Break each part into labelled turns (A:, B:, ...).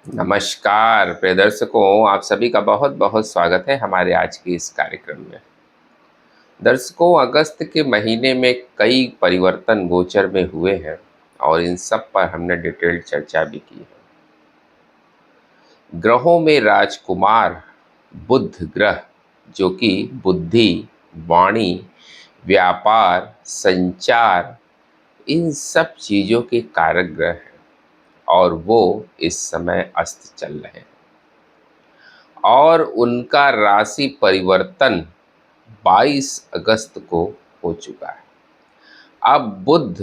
A: नमस्कार प्रिय दर्शकों, आप सभी का बहुत बहुत स्वागत है हमारे आज के इस कार्यक्रम में। दर्शकों, अगस्त के महीने में कई परिवर्तन गोचर में हुए हैं और इन सब पर हमने डिटेल्ड चर्चा भी की है। ग्रहों में राजकुमार बुध ग्रह, जो कि बुद्धि, वाणी, व्यापार, संचार, इन सब चीज़ों के कारक ग्रह हैं और वो इस समय अस्त चल रहे हैं और उनका राशि परिवर्तन 22 अगस्त को हो चुका है। अब बुध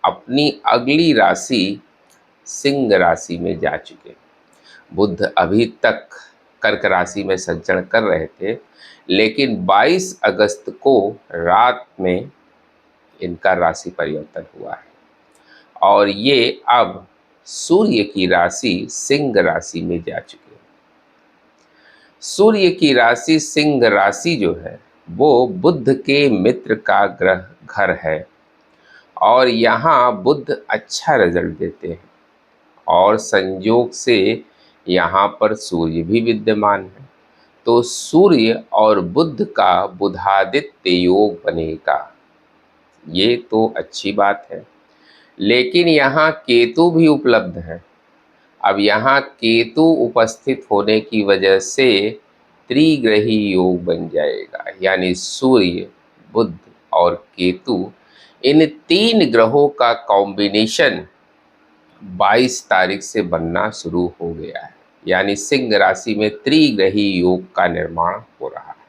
A: अपनी अगली राशि सिंह राशि में जा चुके हैं। बुध अभी तक कर्क राशि में संचरण कर रहे थे, लेकिन 22 अगस्त को रात में इनका राशि परिवर्तन हुआ है और ये अब सूर्य की राशि सिंह राशि में जा चुके हैं। सूर्य की राशि सिंह राशि जो है वो बुध के मित्र का ग्रह घर है और यहाँ बुध अच्छा रिजल्ट देते हैं और संयोग से यहाँ पर सूर्य भी विद्यमान है, तो सूर्य और बुध का बुधादित्य योग बनेगा। ये तो अच्छी बात है, लेकिन यहाँ केतु भी उपलब्ध है। अब यहाँ केतु उपस्थित होने की वजह से त्रिग्रही योग बन जाएगा, यानी सूर्य, बुध और केतु, इन तीन ग्रहों का कॉम्बिनेशन 22 तारीख से बनना शुरू हो गया है, यानी सिंह राशि में त्रिग्रही योग का निर्माण हो रहा है।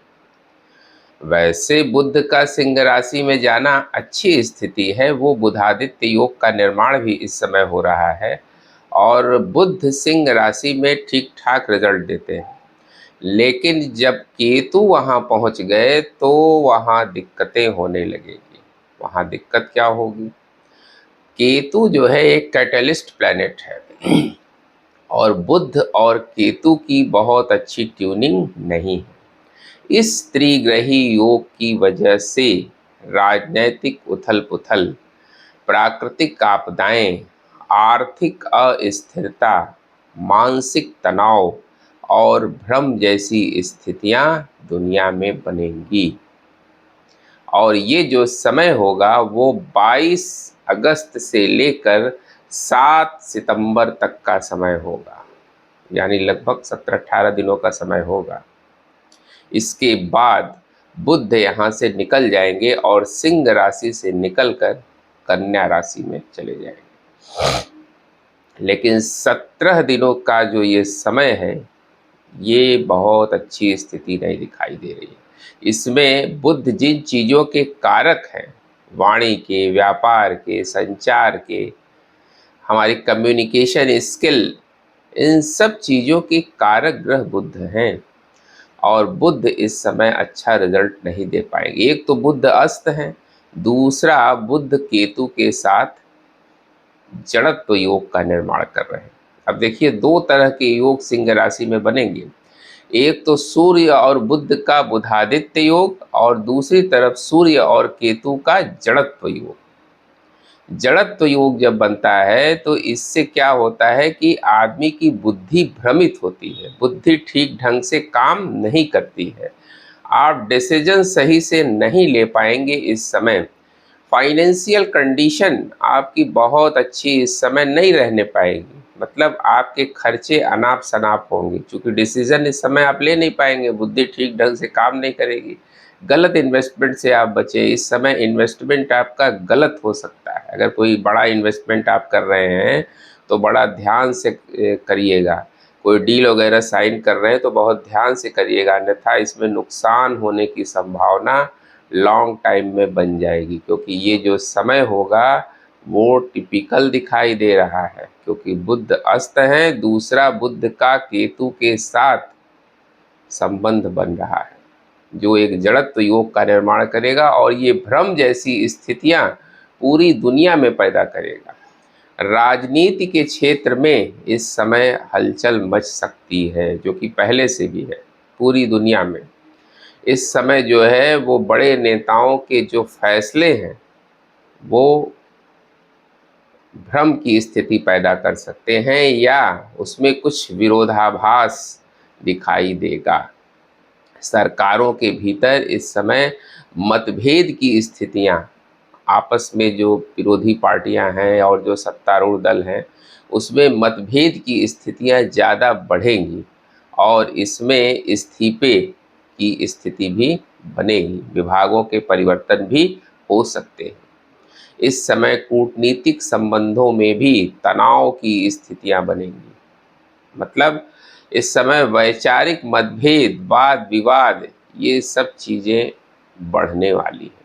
A: वैसे बुध का सिंह राशि में जाना अच्छी स्थिति है, वो बुधादित्य योग का निर्माण भी इस समय हो रहा है और बुध सिंह राशि में ठीक ठाक रिजल्ट देते हैं। लेकिन जब केतु वहाँ पहुँच गए तो वहाँ दिक्कतें होने लगेगी। वहाँ दिक्कत क्या होगी? केतु जो है एक कैटलिस्ट प्लैनेट है और बुध और केतु की बहुत अच्छी ट्यूनिंग नहीं है। इस त्रिग्रही योग की वजह से राजनैतिक उथल पुथल, प्राकृतिक आपदाएं, आर्थिक अस्थिरता, मानसिक तनाव और भ्रम जैसी स्थितियां दुनिया में बनेंगी और ये जो समय होगा वो 22 अगस्त से लेकर 7 सितंबर तक का समय होगा, यानी लगभग 17-18 दिनों का समय होगा। इसके बाद बुध यहाँ से निकल जाएंगे और सिंह राशि से निकलकर कन्या राशि में चले जाएंगे। लेकिन 17 दिनों का जो ये समय है, ये बहुत अच्छी स्थिति नहीं दिखाई दे रही है। इसमें बुध जिन चीज़ों के कारक हैं, वाणी के, व्यापार के, संचार के, हमारी कम्युनिकेशन स्किल, इन सब चीज़ों के कारक ग्रह बुध हैं और बुध इस समय अच्छा रिजल्ट नहीं दे पाएंगे। एक तो बुध अस्त हैं, दूसरा बुध केतु के साथ जड़त्व योग का निर्माण कर रहे हैं। अब देखिए, दो तरह के योग सिंह राशि में बनेंगे। एक तो सूर्य और बुध का बुधादित्य योग और दूसरी तरफ सूर्य और केतु का जड़त्व योग। जड़त्व योग जब बनता है तो इससे क्या होता है कि आदमी की बुद्धि भ्रमित होती है, बुद्धि ठीक ढंग से काम नहीं करती है, आप डिसीजन सही से नहीं ले पाएंगे। इस समय फाइनेंशियल कंडीशन आपकी बहुत अच्छी इस समय नहीं रहने पाएगी, मतलब आपके खर्चे अनाप शनाप होंगे, क्योंकि डिसीजन इस समय आप ले नहीं पाएंगे, बुद्धि ठीक ढंग से काम नहीं करेगी। गलत इन्वेस्टमेंट से आप बचे। इस समय इन्वेस्टमेंट आपका गलत हो सकता है। अगर कोई बड़ा इन्वेस्टमेंट आप कर रहे हैं तो बड़ा ध्यान से करिएगा। कोई डील वगैरह साइन कर रहे हैं तो बहुत ध्यान से करिएगा, अन्यथा इसमें नुकसान होने की संभावना लॉन्ग टाइम में बन जाएगी, क्योंकि ये जो समय होगा वो टिपिकल दिखाई दे रहा है, क्योंकि बुध अस्त है, दूसरा बुध का केतु के साथ संबंध बन रहा है जो एक जड़त्व योग का निर्माण करेगा और ये भ्रम जैसी स्थितियां पूरी दुनिया में पैदा करेगा। राजनीति के क्षेत्र में इस समय हलचल मच सकती है, जो कि पहले से भी है पूरी दुनिया में। इस समय जो है वो बड़े नेताओं के जो फैसले हैं वो भ्रम की स्थिति पैदा कर सकते हैं या उसमें कुछ विरोधाभास दिखाई देगा। सरकारों के भीतर इस समय मतभेद की स्थितियां, आपस में जो विरोधी पार्टियां हैं और जो सत्तारूढ़ दल हैं, उसमें मतभेद की स्थितियां ज़्यादा बढ़ेंगी और इसमें इस्तीफे की स्थिति भी बनेगी, विभागों के परिवर्तन भी हो सकते हैं। इस समय कूटनीतिक संबंधों में भी तनाव की स्थितियां बनेंगी। मतलब इस समय वैचारिक मतभेद, वाद विवाद, ये सब चीज़ें बढ़ने वाली हैं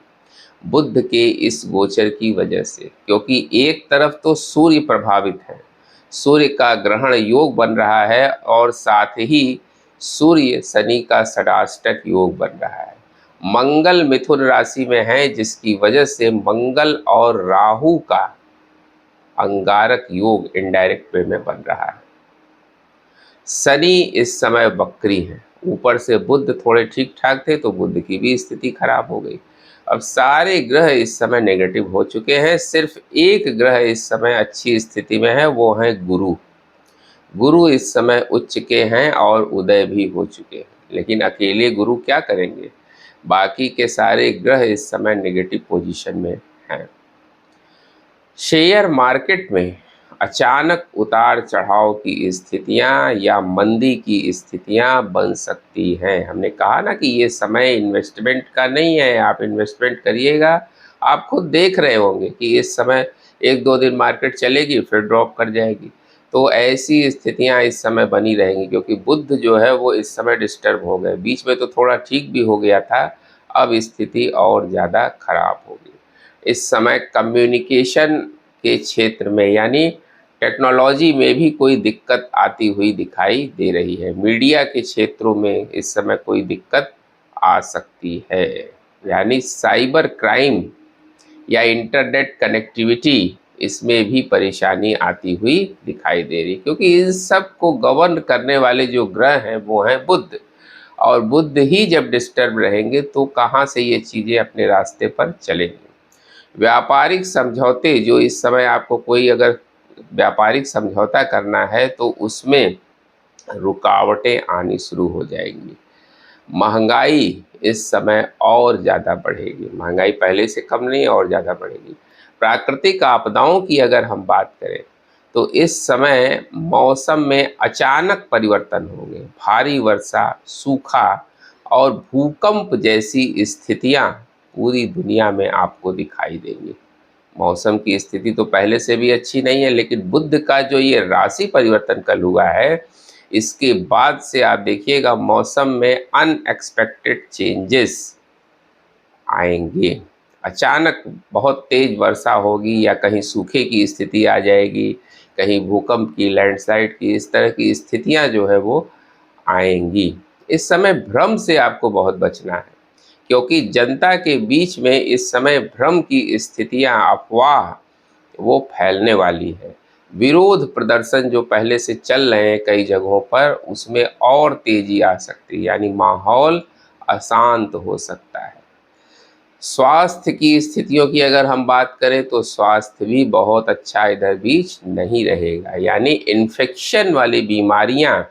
A: बुध के इस गोचर की वजह से, क्योंकि एक तरफ तो सूर्य प्रभावित है, सूर्य का ग्रहण योग बन रहा है और साथ ही सूर्य शनि का षडाष्टक योग बन रहा है। मंगल मिथुन राशि में है, जिसकी वजह से मंगल और राहु का अंगारक योग इनडायरेक्ट वे में बन रहा है। शनि इस समय वक्री है, ऊपर से बुध थोड़े ठीक ठाक थे तो बुध की भी स्थिति खराब हो गई। अब सारे ग्रह इस समय नेगेटिव हो चुके हैं, सिर्फ एक ग्रह इस समय अच्छी स्थिति में है, वो है गुरु। गुरु इस समय उच्च के हैं और उदय भी हो चुके हैं, लेकिन अकेले गुरु क्या करेंगे, बाकी के सारे ग्रह इस समय नेगेटिव पोजीशन में हैं। शेयर मार्केट में अचानक उतार चढ़ाव की स्थितियां या मंदी की स्थितियां बन सकती हैं। हमने कहा ना कि ये समय इन्वेस्टमेंट का नहीं है, आप इन्वेस्टमेंट करिएगा, आप खुद देख रहे होंगे कि इस समय एक दो दिन मार्केट चलेगी फिर ड्रॉप कर जाएगी। तो ऐसी स्थितियां इस समय बनी रहेंगी, क्योंकि बुध जो है वो इस समय डिस्टर्ब हो गए, बीच में तो थोड़ा ठीक भी हो गया था, अब स्थिति और ज़्यादा खराब होगी। इस समय कम्युनिकेशन के क्षेत्र में यानी टेक्नोलॉजी में भी कोई दिक्कत आती हुई दिखाई दे रही है। मीडिया के क्षेत्रों में इस समय कोई दिक्कत आ सकती है, यानी साइबर क्राइम या इंटरनेट कनेक्टिविटी, इसमें भी परेशानी आती हुई दिखाई दे रही, क्योंकि इन सब को गवर्न करने वाले जो ग्रह हैं वो हैं बुध, और बुध ही जब डिस्टर्ब रहेंगे तो कहाँ से ये चीज़ें अपने रास्ते पर चलेंगी। व्यापारिक समझौते, जो इस समय आपको कोई अगर व्यापारिक समझौता करना है तो उसमें रुकावटें आनी शुरू हो जाएंगी। महंगाई इस समय और ज़्यादा बढ़ेगी, महंगाई पहले से कम नहीं और ज़्यादा बढ़ेगी। प्राकृतिक आपदाओं की अगर हम बात करें तो इस समय मौसम में अचानक परिवर्तन होंगे, भारी वर्षा, सूखा और भूकंप जैसी स्थितियां पूरी दुनिया में आपको दिखाई देंगी। मौसम की स्थिति तो पहले से भी अच्छी नहीं है, लेकिन बुध का जो ये राशि परिवर्तन कल हुआ है, इसके बाद से आप देखिएगा मौसम में अनएक्सपेक्टेड चेंजेस आएंगे। अचानक बहुत तेज वर्षा होगी या कहीं सूखे की स्थिति आ जाएगी, कहीं भूकंप की, लैंडस्लाइड की, इस तरह की स्थितियां जो है वो आएंगी। इस समय भ्रम से आपको बहुत बचना है, क्योंकि जनता के बीच में इस समय भ्रम की स्थितियां, अफवाह वो फैलने वाली है। विरोध प्रदर्शन जो पहले से चल रहे हैं कई जगहों पर, उसमें और तेजी आ सकती है, यानी माहौल अशांत हो सकता है। स्वास्थ्य की स्थितियों की अगर हम बात करें तो स्वास्थ्य भी बहुत अच्छा इधर बीच नहीं रहेगा, यानी इन्फेक्शन वाली बीमारियां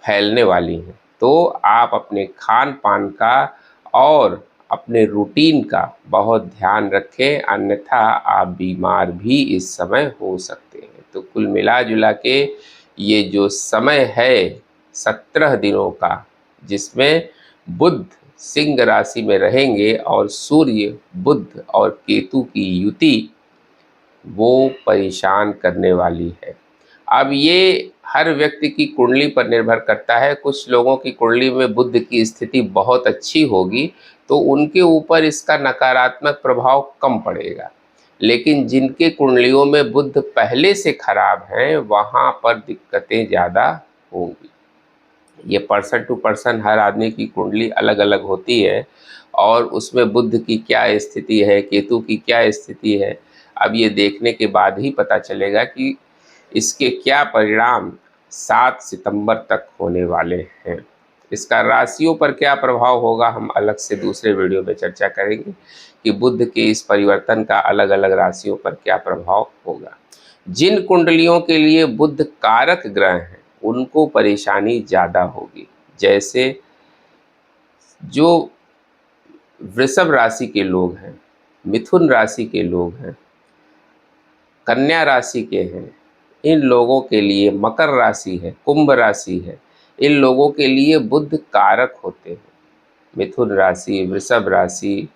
A: फैलने वाली हैं। तो आप अपने खान पान का और अपने रूटीन का बहुत ध्यान रखें, अन्यथा आप बीमार भी इस समय हो सकते हैं। तो कुल मिला जुला के ये जो समय है 17 दिनों का, जिसमें बुध सिंह राशि में रहेंगे और सूर्य, बुध और केतु की युति वो परेशान करने वाली है। अब ये हर व्यक्ति की कुंडली पर निर्भर करता है। कुछ लोगों की कुंडली में बुध की स्थिति बहुत अच्छी होगी तो उनके ऊपर इसका नकारात्मक प्रभाव कम पड़ेगा, लेकिन जिनके कुंडलियों में बुध पहले से खराब हैं वहाँ पर दिक्कतें ज़्यादा होंगी। ये पर्सन टू पर्सन हर आदमी की कुंडली अलग अलग होती है और उसमें बुध की क्या स्थिति है, केतु की क्या स्थिति है, अब ये देखने के बाद ही पता चलेगा कि इसके क्या परिणाम 7 सितंबर तक होने वाले हैं। इसका राशियों पर क्या प्रभाव होगा हम अलग से दूसरे वीडियो में चर्चा करेंगे कि बुध के इस परिवर्तन का अलग अलग राशियों पर क्या प्रभाव होगा। जिन कुंडलियों के लिए बुध कारक ग्रह हैं उनको परेशानी ज़्यादा होगी, जैसे जो वृषभ राशि के लोग हैं, मिथुन राशि के लोग हैं, कन्या राशि के हैं, इन लोगों के लिए, मकर राशि है, कुंभ राशि है, इन लोगों के लिए बुध कारक होते हैं। मिथुन राशि, वृषभ राशि,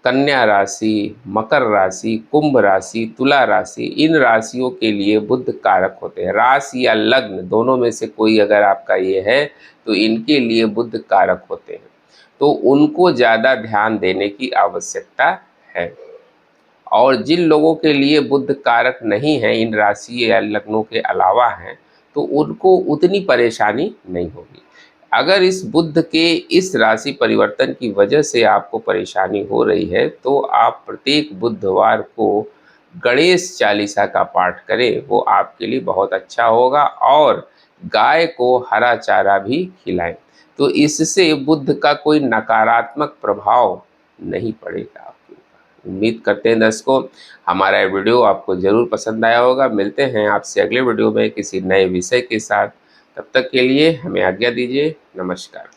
A: कन्या राशि, मकर राशि, कुंभ राशि, तुला राशि, इन राशियों के लिए बुध कारक होते हैं। राशि या लग्न दोनों में से कोई अगर आपका ये है तो इनके लिए बुध कारक होते हैं, तो उनको ज़्यादा ध्यान देने की आवश्यकता है। और जिन लोगों के लिए बुध कारक नहीं है, इन राशि या लग्नों के अलावा हैं, तो उनको उतनी परेशानी नहीं होगी। अगर इस बुध के इस राशि परिवर्तन की वजह से आपको परेशानी हो रही है तो आप प्रत्येक बुधवार को गणेश चालीसा का पाठ करें, वो आपके लिए बहुत अच्छा होगा। और गाय को हरा चारा भी खिलाएं, तो इससे बुध का कोई नकारात्मक प्रभाव नहीं पड़ेगा आपके ऊपर। उम्मीद करते हैं दर्शकों हमारा ये वीडियो आपको ज़रूर पसंद आया होगा। मिलते हैं आपसे अगले वीडियो में किसी नए विषय के साथ। तब तक के लिए हमें आज्ञा दीजिए। नमस्कार।